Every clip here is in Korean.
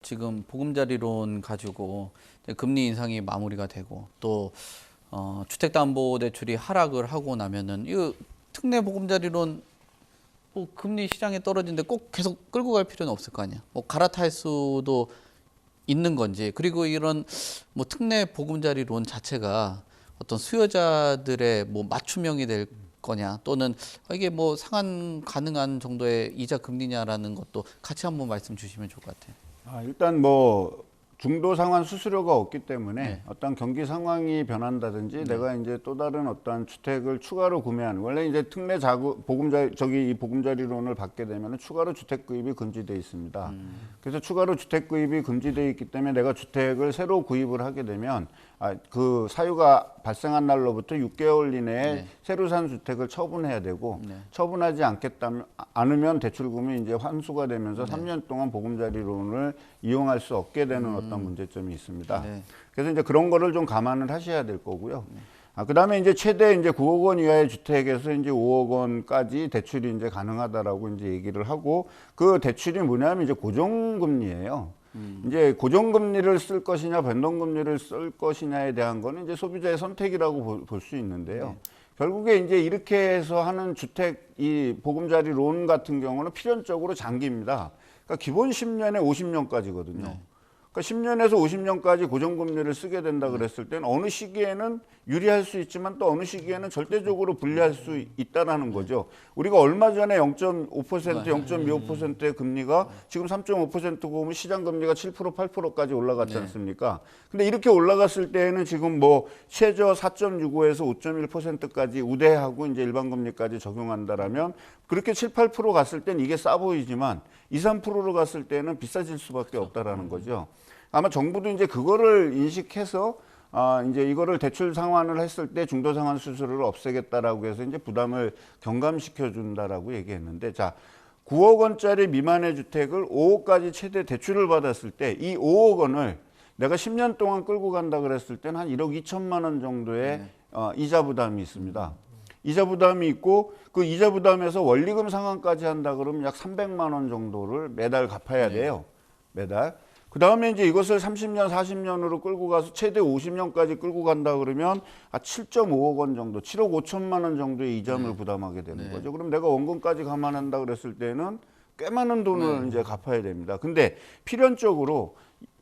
지금 보금자리론 가지고 이제 금리 인상이 마무리가 되고 또 주택담보대출이 하락을 하고 나면은 이 특례 보금자리론 뭐 금리 시장에 떨어지는데 꼭 계속 끌고 갈 필요는 없을 거 아니야. 뭐 갈아탈 수도 있는 건지, 그리고 이런 뭐 특례 보금자리론 자체가 어떤 수요자들의 뭐 맞춤형이 될 거냐, 또는 이게 뭐 상환 가능한 정도의 이자 금리냐라는 것도 같이 한번 말씀 주시면 좋을 것 같아요. 일단 뭐 중도 상환 수수료가 없기 때문에 네. 어떤 경기 상황이 변한다든지 내가 이제 또 다른 어떤 주택을 추가로 구매하는, 원래 이제 특례 자구 보금자리 이 보금자리론을 받게 되면 추가로 주택 구입이 금지돼 있습니다. 그래서 추가로 주택 구입이 금지돼 있기 때문에 내가 주택을 새로 구입을 하게 되면 그 사유가 발생한 날로부터 6개월 이내에 네. 새로 산 주택을 처분해야 되고, 네. 처분하지 않으면 대출금이 이제 환수가 되면서 네. 3년 동안 보금자리론을 이용할 수 없게 되는 어떤 문제점이 있습니다. 네. 그래서 이제 그런 거를 좀 감안을 하셔야 될 거고요. 그다음에 이제 최대 이제 9억 원 이하의 주택에서 이제 5억 원까지 대출이 이제 가능하다라고 이제 얘기를 하고, 그 대출이 뭐냐면 이제 고정금리예요. 이제 고정금리를 쓸 것이냐 변동금리를 쓸 것이냐에 대한 거는 이제 소비자의 선택이라고 볼 수 있는데요. 네. 결국에 이제 이렇게 해서 하는 주택 이 보금자리 론 같은 경우는 필연적으로 장기입니다. 그러니까 기본 10년에 50년까지거든요. 네. 그러니까 10년에서 50년까지 고정금리를 쓰게 된다 그랬을 때는 어느 시기에는 유리할 수 있지만 또 어느 시기에는 절대적으로 불리할 수 있다라는 거죠. 우리가 얼마 전에 0.5%, 0.25%의 금리가 지금 3.5%고 보면 시장 금리가 7%, 8%까지 올라갔지 않습니까? 근데 이렇게 올라갔을 때에는 지금 뭐 최저 4.65에서 5.1%까지 우대하고 이제 일반 금리까지 적용한다라면 그렇게 7, 8% 갔을 땐 이게 싸 보이지만 2, 3%로 갔을 때는 비싸질 수밖에 없다라는 거죠. 아마 정부도 이제 그거를 인식해서 이제 이거를 대출 상환을 했을 때 중도 상환 수수료를 없애겠다라고 해서 이제 부담을 경감시켜 준다라고 얘기했는데, 자, 9억 원짜리 미만의 주택을 5억까지 최대 대출을 받았을 때 이 5억 원을 내가 10년 동안 끌고 간다 그랬을 때는 한 1억 2천만 원 정도의 이자 부담이 있습니다. 이자 부담이 있고, 그 이자 부담에서 원리금 상환까지 한다 그러면 약 300만 원 정도를 매달 갚아야 돼요. 매달. 그 다음에 이제 이것을 30년, 40년으로 끌고 가서 최대 50년까지 끌고 간다 그러면 7.5억 원 정도, 7억 5천만 원 정도의 이자를 부담하게 되는 거죠. 그럼 내가 원금까지 감안한다 그랬을 때는 꽤 많은 돈을 이제 갚아야 됩니다. 근데 필연적으로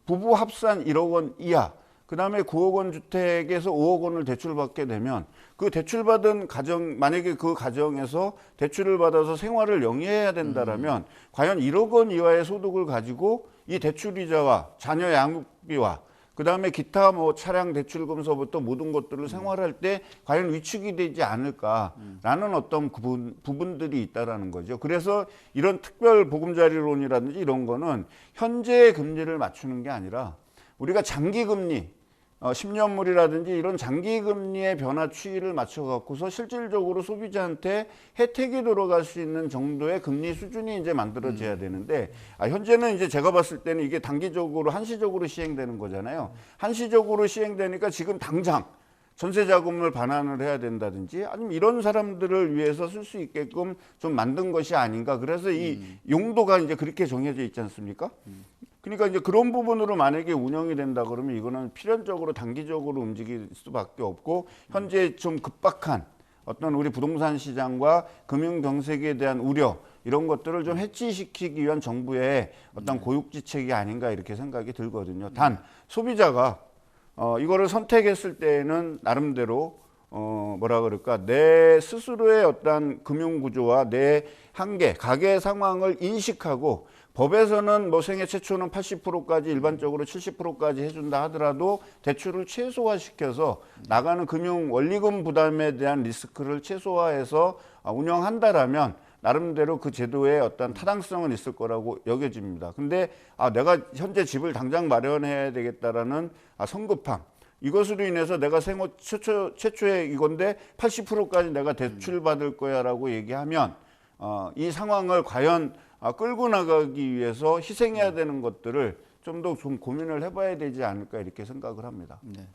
부부 합산 1억 원 이하, 그 다음에 9억 원 주택에서 5억 원을 대출받게 되면 그 대출받은 가정, 만약에 그 가정에서 대출을 받아서 생활을 영위해야 된다라면 과연 1억 원 이하의 소득을 가지고 이 대출이자와 자녀 양육비와 그 다음에 기타 뭐 차량 대출금서부터 모든 것들을 생활할 때 과연 위축이 되지 않을까라는 어떤 부분들이 있다라는 거죠. 그래서 이런 특별 보금자리론이라든지 이런 거는 현재의 금리를 맞추는 게 아니라 우리가 장기금리, 10년물이라든지 이런 장기금리의 변화 추이를 맞춰갖고서 실질적으로 소비자한테 혜택이 들어갈 수 있는 정도의 금리 수준이 이제 만들어져야 되는데, 현재는 이제 제가 봤을 때는 이게 단기적으로, 한시적으로 시행되는 거잖아요. 한시적으로 시행되니까 지금 당장 전세 자금을 반환을 해야 된다든지 아니면 이런 사람들을 위해서 쓸 수 있게끔 좀 만든 것이 아닌가. 그래서 이 용도가 이제 그렇게 정해져 있지 않습니까? 그러니까 이제 그런 부분으로 만약에 운영이 된다 그러면 이거는 필연적으로 단기적으로 움직일 수밖에 없고, 현재 좀 급박한 어떤 우리 부동산 시장과 금융 경색에 대한 우려, 이런 것들을 좀 해치시키기 위한 정부의 어떤 고육지책이 아닌가 이렇게 생각이 들거든요. 단 소비자가 이거를 선택했을 때에는 나름대로 뭐라 그럴까, 내 스스로의 어떤 금융 구조와 내 한계, 가계 상황을 인식하고, 법에서는 뭐 생애 최초는 80%까지 일반적으로 70%까지 해준다 하더라도 대출을 최소화시켜서 나가는 금융 원리금 부담에 대한 리스크를 최소화해서 운영한다라면 나름대로 그 제도의 어떤 타당성은 있을 거라고 여겨집니다. 근데 내가 현재 집을 당장 마련해야 되겠다라는 성급함, 이것으로 인해서 내가 생애 최초의 이건데 80%까지 내가 대출 받을 거야라고 얘기하면 이 상황을 과연 끌고 나가기 위해서 희생해야 되는 것들을 좀 더 고민을 해봐야 되지 않을까 이렇게 생각을 합니다. 네.